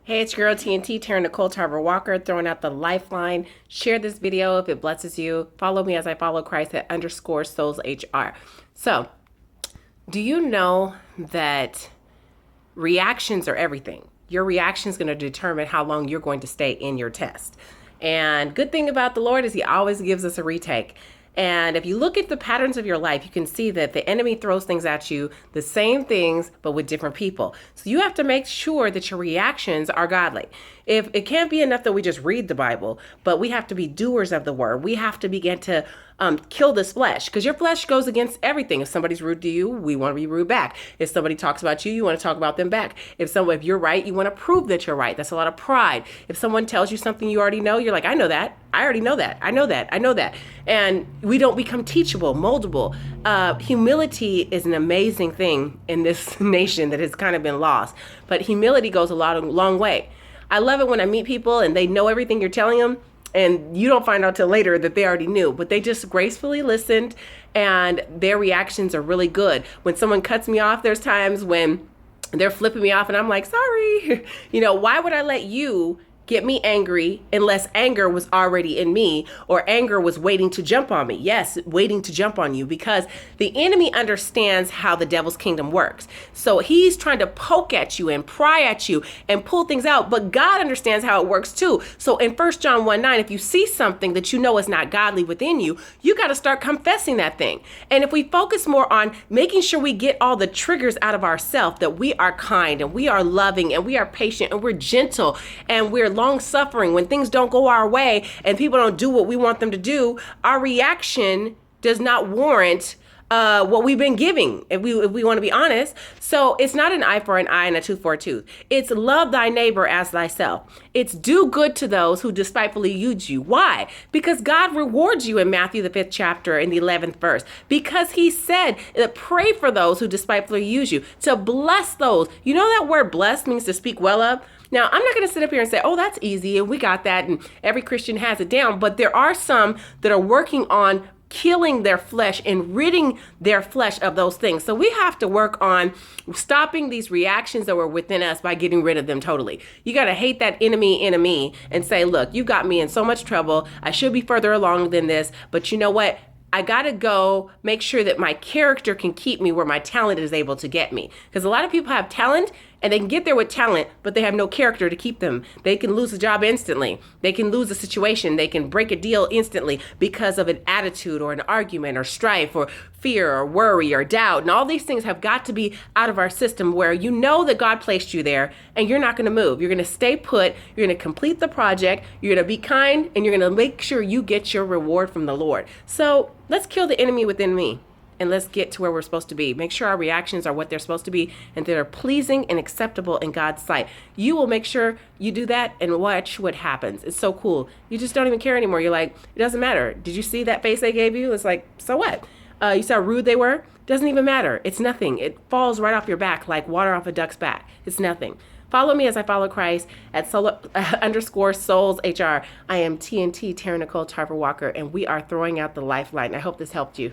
Hey, it's your girl TNT, Taryn Tarver-WALKER, throwing out the Lifeline. Share this video if it blesses you. Follow me as I follow Christ at _SoulsHR. So, do you know that reactions are everything? Your reaction is going to determine how long you're going to stay in your test. And good thing about the Lord is he always gives us a retake. And if you look at the patterns of your life, you can see that the enemy throws things at you, the same things, but with different people. So you have to make sure that your reactions are godly. If it can't be enough that we just read the Bible, but we have to be doers of the word. We have to begin to kill this flesh, because your flesh goes against everything. If somebody's rude to you, we want to be rude back. If somebody talks about you, you want to talk about them back. If you're right, you want to prove that you're right. That's a lot of pride. If someone tells you something you already know, you're like, I know that. I already know that. I know that. I know that. And we don't become teachable, moldable. Humility is an amazing thing in this nation that has kind of been lost. But humility goes a long way. I love it when I meet people and they know everything you're telling them, and you don't find out till later that they already knew, but they just gracefully listened, and their reactions are really good. When someone cuts me off, there's times when they're flipping me off and I'm like, sorry. Why would I let you get me angry unless anger was already in me, or anger was waiting to jump on me? Yes, waiting to jump on you, because the enemy understands how the devil's kingdom works. So he's trying to poke at you and pry at you and pull things out, but God understands how it works too. So in 1 John 1:9, if you see something that you know is not godly within you, you got to start confessing that thing. And if we focus more on making sure we get all the triggers out of ourselves, that we are kind and we are loving and we are patient and we're gentle and we're long suffering, when things don't go our way and people don't do what we want them to do, our reaction does not warrant what we've been giving, if we want to be honest. So it's not an eye for an eye and a tooth for a tooth. It's love thy neighbor as thyself. It's do good to those who despitefully use you. Why? Because God rewards you in Matthew the 5th chapter in the 11th verse. Because he said that pray for those who despitefully use you, to bless those. You know that word blessed means to speak well of. Now, I'm not going to sit up here and say, oh, that's easy and we got that and every Christian has it down. But there are some that are working on killing their flesh and ridding their flesh of those things. So we have to work on stopping these reactions that were within us by getting rid of them totally. You got to hate that enemy and say, look, you got me in so much trouble. I should be further along than this. But you know what? I got to go make sure that my character can keep me where my talent is able to get me. Because a lot of people have talent and they can get there with talent, but they have no character to keep them. They can lose a job instantly. They can lose a situation. They can break a deal instantly because of an attitude or an argument or strife or fear or worry or doubt. And all these things have got to be out of our system, where you know that God placed you there and you're not going to move. You're going to stay put. You're going to complete the project. You're going to be kind, and you're going to make sure you get your reward from the Lord. So let's kill the enemy within me. And let's get to where we're supposed to be. Make sure our reactions are what they're supposed to be and that are pleasing and acceptable in God's sight. You will make sure you do that and watch what happens. It's so cool. You just don't even care anymore. You're like, it doesn't matter. Did you see that face they gave you? It's like, so what? You saw how rude they were? Doesn't even matter. It's nothing. It falls right off your back like water off a duck's back. It's nothing. Follow me as I follow Christ at _SoulsHR. I am TNT, Taryn Tarver-WALKER, and we are throwing out the Lifeline. I hope this helped you.